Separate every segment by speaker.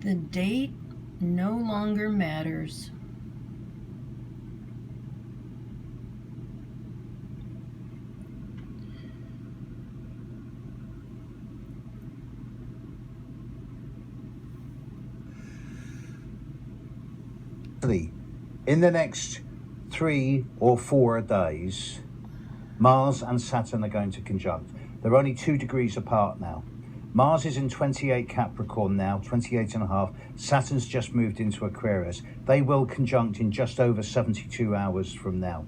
Speaker 1: The date no longer matters.
Speaker 2: In the next 3 or 4 days, Mars and Saturn are going to conjunct. They're only 2 degrees apart now. Mars is in 28 Capricorn now, 28 and a half. Saturn's just moved into Aquarius. They will conjunct in just over 72 hours from now.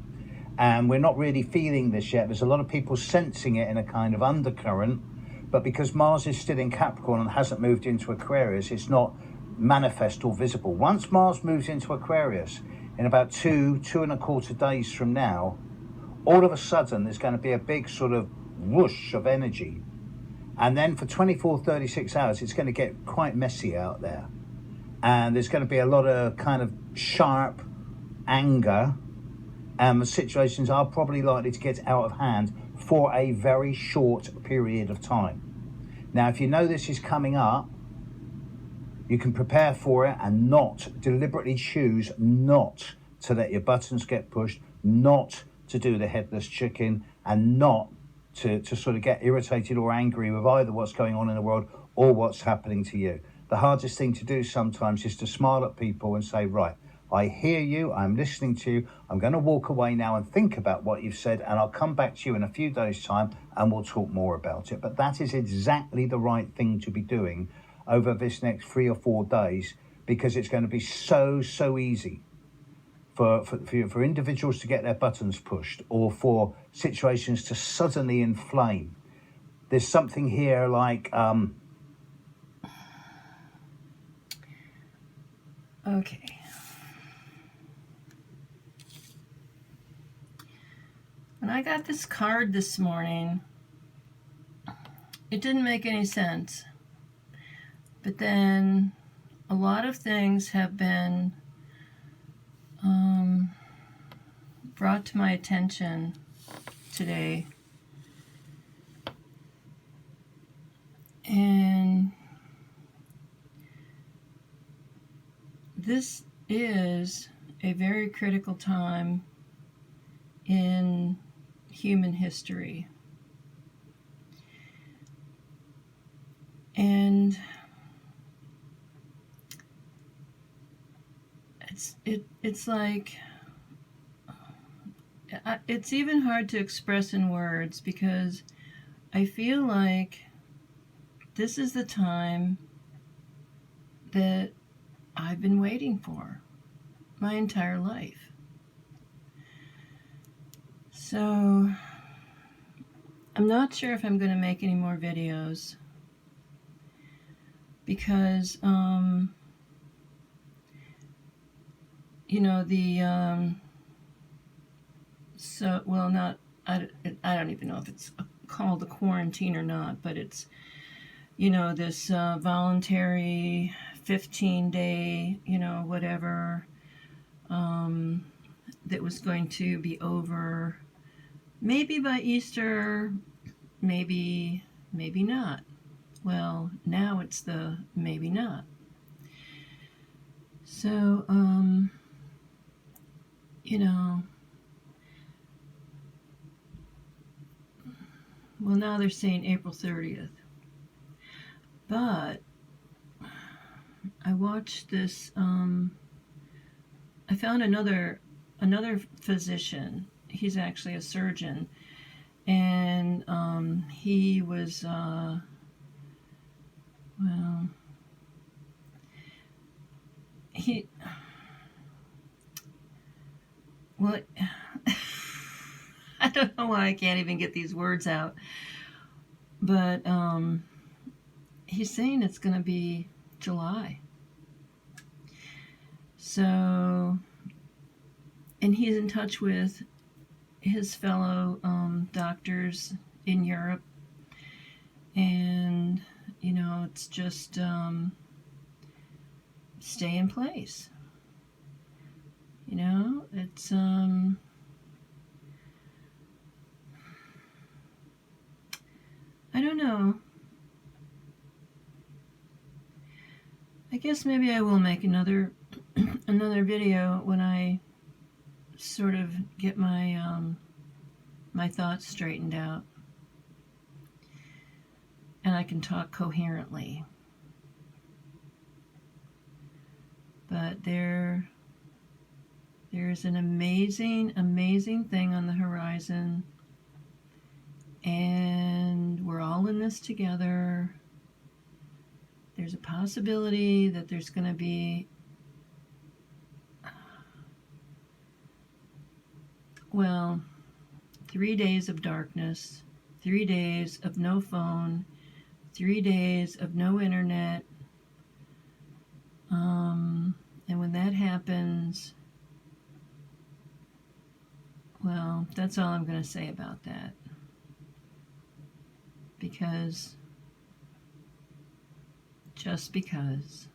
Speaker 2: And we're not really feeling this yet. There's a lot of people sensing it in a kind of undercurrent, but because Mars is still in Capricorn and hasn't moved into Aquarius, it's not manifest or visible. Once Mars moves into Aquarius, in about 2.25 days from now, all of a sudden there's going to be a big sort of whoosh of energy. And then for 24, 36 hours, it's going to get quite messy out there. And there's going to be a lot of kind of sharp anger. And the situations are probably likely to get out of hand for a very short period of time. Now, if you know this is coming up, you can prepare for it and not deliberately choose not to let your buttons get pushed, not to do the headless chicken, and not to sort of get irritated or angry with either what's going on in the world or what's happening to you. The hardest thing to do sometimes is to smile at people and say, right, I hear you, I'm listening to you, I'm going to walk away now and think about what you've said, and I'll come back to you in a few days' time and we'll talk more about it. But that is exactly the right thing to be doing over this next 3 or 4 days, because it's going to be so easy for individuals to get their buttons pushed, or for situations to suddenly inflame. There's something here like
Speaker 1: Okay. When I got this card this morning, it didn't make any sense. But then a lot of things have been brought to my attention today. And this is a very critical time in human history. And it's like, it's even hard to express in words, because I feel like this is the time that I've been waiting for my entire life. So I'm not sure if I'm going to make any more videos, because I don't even know if it's called a quarantine or not, but it's, this voluntary 15-day, whatever, that was going to be over maybe by Easter, maybe not. Well, now it's the maybe not. So, well, now they're saying April 30th. But I watched this, I found another physician. He's actually a surgeon. And he was, I don't know why I can't even get these words out. But he's saying it's going to be July. So, and he's in touch with his fellow doctors in Europe. And, it's just stay in place. It's I don't know. I guess maybe I will make another another video when I sort of get my my thoughts straightened out and I can talk coherently. But there's an amazing, amazing thing on the horizon, and we're all in this together. There's a possibility that there's going to be, well, 3 days of darkness, 3 days of no phone, 3 days of no internet. And when that happens, well, that's all I'm going to say about that. Because, just because.